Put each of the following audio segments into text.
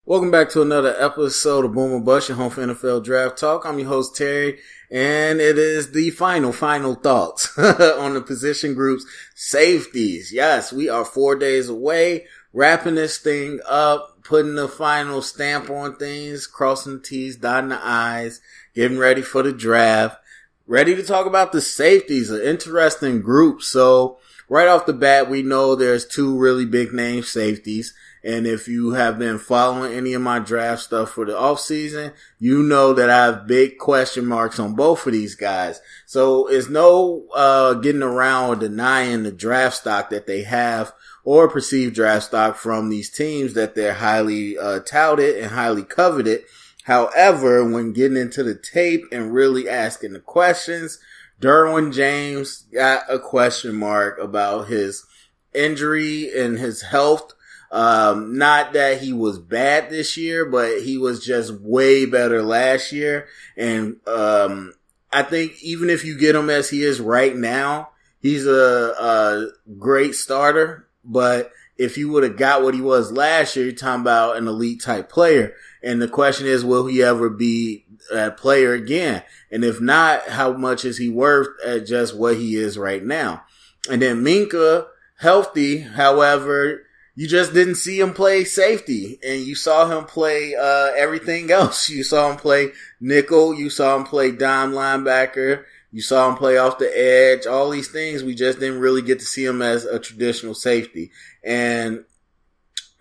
Welcome back to another episode of Boom or Bust, your home for NFL Draft Talk. I'm your host, Terry, and it is the final thoughts on the position groups. Safeties. Yes, we are 4 days away, wrapping this thing up, putting the final stamp on things, crossing the T's, dotting the I's, getting ready for the draft. Ready to talk about the safeties, an interesting group. So, right off the bat, we know there's two really big name safeties. And if you have been following any of my draft stuff for the offseason, you know that I have big question marks on both of these guys. So it's no getting around or denying the draft stock that they have or perceived draft stock from these teams, that they're highly touted and highly coveted. However, when getting into the tape and really asking the questions, Derwin James got a question mark about his injury and his health. Not that he was bad this year, but he was just way better last year. And, I think even if you get him as he is right now, he's a great starter. But if you would have got what he was last year, you're talking about an elite type player. And the question is, will he ever be that player again? And if not, how much is he worth at just what he is right now? And then Minkah, healthy, however, you just didn't see him play safety, and you saw him play everything else. You saw him play nickel, you saw him play dime linebacker, you saw him play off the edge, all these things. We just didn't really get to see him as a traditional safety. And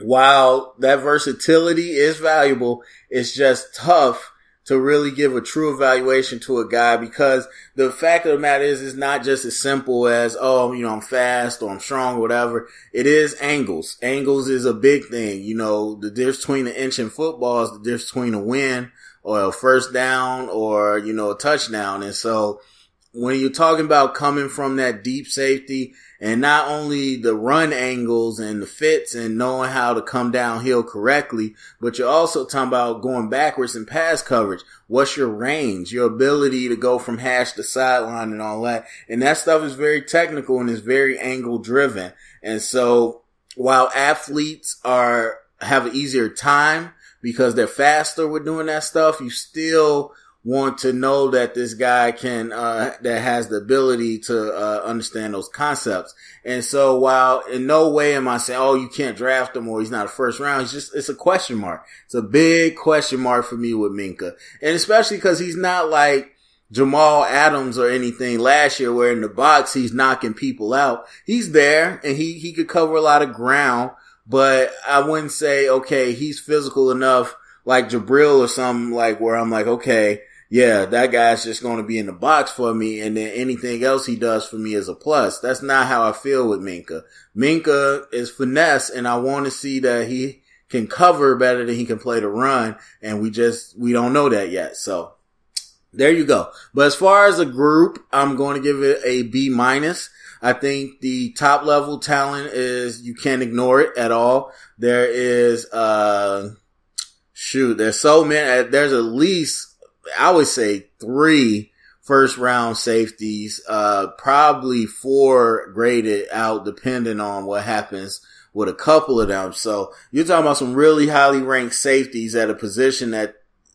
while that versatility is valuable, it's just tough to really give a true evaluation to a guy, because the fact of the matter is, it's not just as simple as, oh, I'm fast or I'm strong or whatever. It is angles. Angles is a big thing. The difference between an inch in football is the difference between a win or a first down or, a touchdown. And so when you're talking about coming from that deep safety, and not only the run angles and the fits and knowing how to come downhill correctly, but you're also talking about going backwards in pass coverage. What's your range, your ability to go from hash to sideline and all that. And that stuff is very technical and is very angle driven. And so while athletes have an easier time because they're faster with doing that stuff, you still want to know that this guy that has the ability to understand those concepts. And so while in no way am I saying, oh, you can't draft him or he's not a first round, it's a question mark. It's a big question mark for me with Minkah. And especially because he's not like Jamal Adams or anything last year, where in the box he's knocking people out. He's there and he could cover a lot of ground, but I wouldn't say, okay, he's physical enough like Jabril or something, like where I'm like, okay, yeah, that guy's just going to be in the box for me, and then anything else he does for me is a plus. That's not how I feel with Minkah. Minkah is finesse, and I want to see that he can cover better than he can play the run, and we don't know that yet. So there you go. But as far as a group, I'm going to give it a B-. I think the top level talent you can't ignore it at all. There is, there's so many, there's at least, I would say 3 first round safeties, probably 4 graded out depending on what happens with a couple of them. So you're talking about some really highly ranked safeties at a position that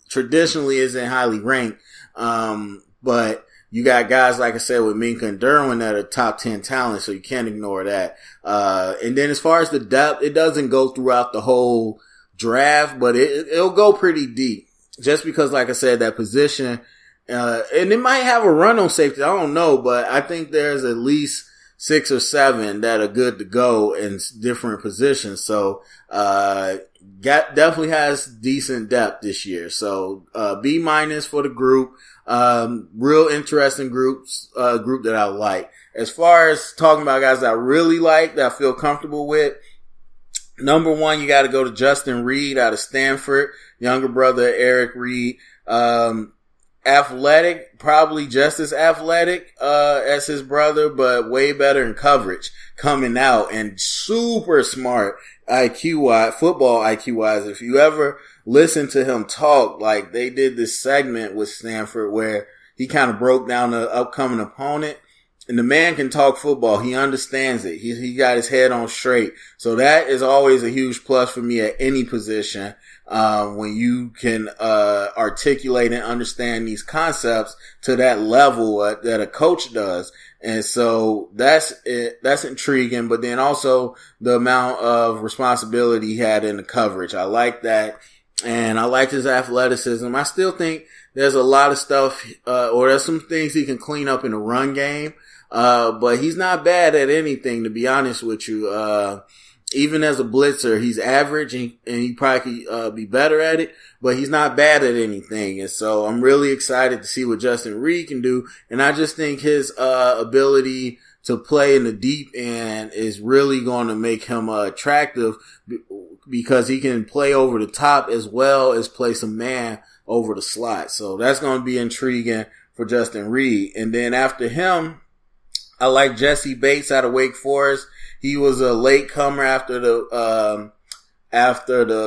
traditionally isn't highly ranked. But you got guys, like I said, with Minkah and Derwin that are top 10 talent, so you can't ignore that. And then as far as the depth, it doesn't go throughout the whole draft, but it'll go pretty deep. Just because, like I said, that position, and it might have a run on safety, I don't know, but I think there's at least 6 or 7 that are good to go in different positions. So, definitely has decent depth this year. So, B- for the group. Real interesting group that I like. As far as talking about guys that I really like, that I feel comfortable with, number 1, you got to go to Justin Reed out of Stanford, younger brother Eric Reed. Athletic, probably just as athletic as his brother, but way better in coverage coming out, and super smart football IQ wise. If you ever listen to him talk, like they did this segment with Stanford where he kind of broke down the upcoming opponent. And the man can talk football. He understands it. He got his head on straight. So that is always a huge plus for me at any position. when you can articulate and understand these concepts to that level that a coach does. And so that's intriguing. But then also the amount of responsibility he had in the coverage. I like that. And I like his athleticism. I still think there's a lot of stuff, or there's some things he can clean up in the run game. But he's not bad at anything, to be honest with you. Even as a blitzer, he's average and he probably could be better at it, but he's not bad at anything. And so I'm really excited to see what Justin Reed can do. And I just think his ability to play in the deep end is really going to make him attractive because he can play over the top as well as play some man over the slot. So that's going to be intriguing for Justin Reed. And then after him, I like Jesse Bates out of Wake Forest. He was a late comer after the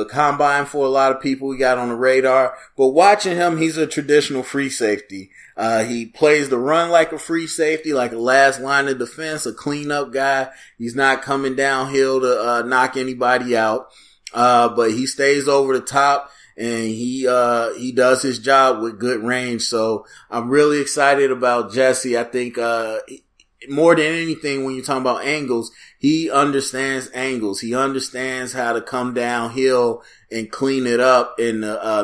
combine for a lot of people. He got on the radar, but watching him, he's a traditional free safety. He plays the run like a free safety, like a last line of defense, a cleanup guy. He's not coming downhill to knock anybody out, but he stays over the top. And he does his job with good range. So I'm really excited about Jesse. I think, more than anything, when you're talking about angles, he understands angles. He understands how to come downhill and clean it up and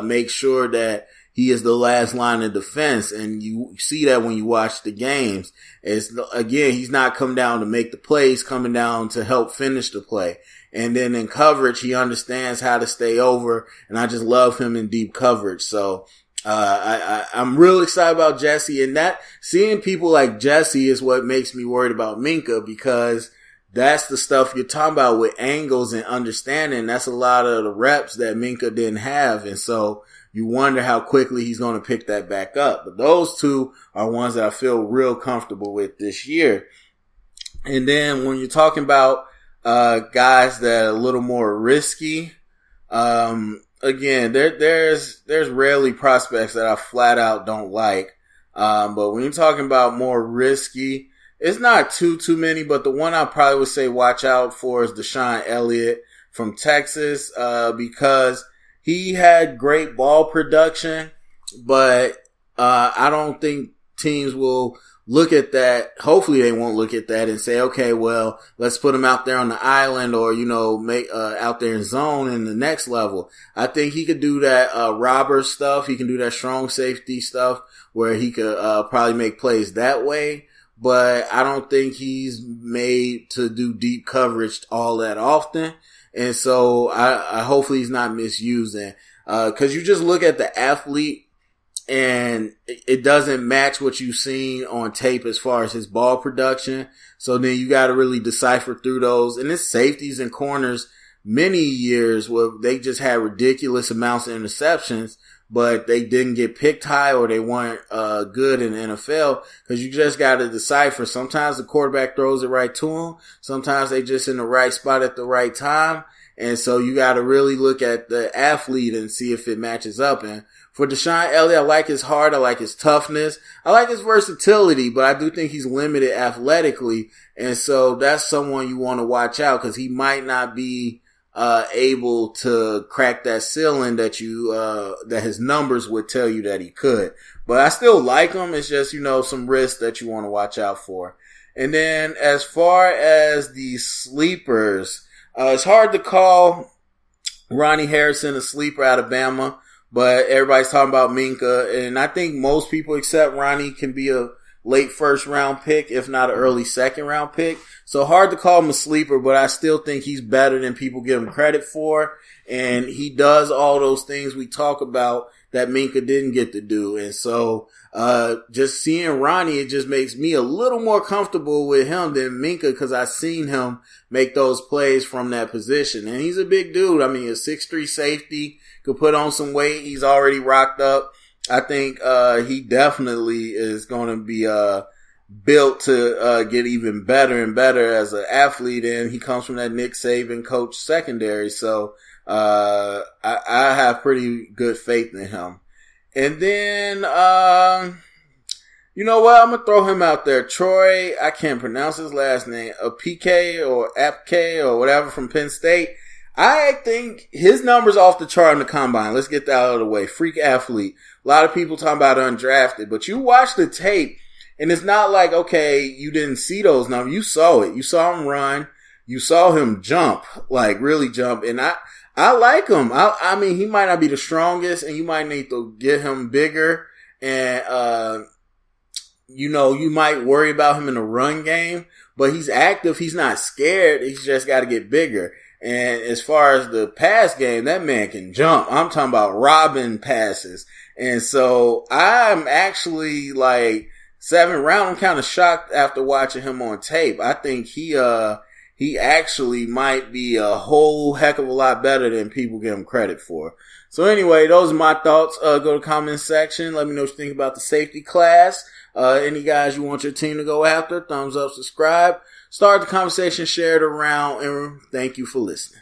make sure that he is the last line of defense. And you see that when you watch the games. Again, he's not come down to make the play. He's coming down to help finish the play. And then in coverage, he understands how to stay over. And I just love him in deep coverage. So I'm real excited about Jesse, and that seeing people like Jesse is what makes me worried about Minkah, because that's the stuff you're talking about with angles and understanding. That's a lot of the reps that Minkah didn't have. And so you wonder how quickly he's going to pick that back up. But those two are ones that I feel real comfortable with this year. And then when you're talking about, guys that are a little more risky, again, there's rarely prospects that I flat out don't like. But when you're talking about more risky, it's not too many, but the one I probably would say watch out for is Deshaun Elliott from Texas, because he had great ball production, but, I don't think teams will look at that. Hopefully they won't look at that and say, okay, well, let's put him out there on the island or, make, out there in zone in the next level. I think he could do that, robber stuff. He can do that strong safety stuff where he could, probably make plays that way. But I don't think he's made to do deep coverage all that often. And so I hopefully he's not misusing, cause you just look at the athlete and it doesn't match what you've seen on tape as far as his ball production. So then you got to really decipher through those. And it's safeties and corners many years where they just had ridiculous amounts of interceptions, but they didn't get picked high or they weren't good in the NFL, because you just got to decipher. Sometimes the quarterback throws it right to them. Sometimes they just in the right spot at the right time. And so you got to really look at the athlete and see if it matches up. And for Deshaun Elliott, I like his heart. I like his toughness. I like his versatility, but I do think he's limited athletically. And so that's someone you want to watch out, because he might not be able to crack that ceiling that that his numbers would tell you that he could. But I still like him. It's just, some risks that you want to watch out for. And then as far as the sleepers, it's hard to call Ronnie Harrison a sleeper out of Bama, but everybody's talking about Minkah, and I think most people except Ronnie can be a late first round pick, if not an early second round pick. So hard to call him a sleeper, but I still think he's better than people give him credit for. And he does all those things we talk about that Minkah didn't get to do. And so, just seeing Ronnie, it just makes me a little more comfortable with him than Minkah, because I've seen him make those plays from that position. And he's a big dude. I mean, a 6'3" safety, could put on some weight. He's already rocked up. I think, he definitely is going to be, built to, get even better and better as an athlete. And he comes from that Nick Saban coach secondary. So, I have pretty good faith in him. And then, you know what? I'm going to throw him out there. Troy, I can't pronounce his last name, Apike or Apke or whatever from Penn State. I think his numbers off the chart in the combine. Let's get that out of the way. Freak athlete. A lot of people talking about undrafted, but you watch the tape and it's not like, okay, you didn't see those numbers. You saw it. You saw him run. You saw him jump, like really jump. And I like him. I mean, he might not be the strongest and you might need to get him bigger. And, you know, you might worry about him in the run game, but he's active. He's not scared. He's just got to get bigger. And as far as the pass game, that man can jump. I'm talking about robbing passes. And so I'm actually like 7th round. I'm kind of shocked after watching him on tape. I think he actually might be a whole heck of a lot better than people give him credit for. So anyway, those are my thoughts. Go to the comment section. Let me know what you think about the safety class. Any guys you want your team to go after, thumbs up, subscribe. Start the conversation, share it around, and thank you for listening.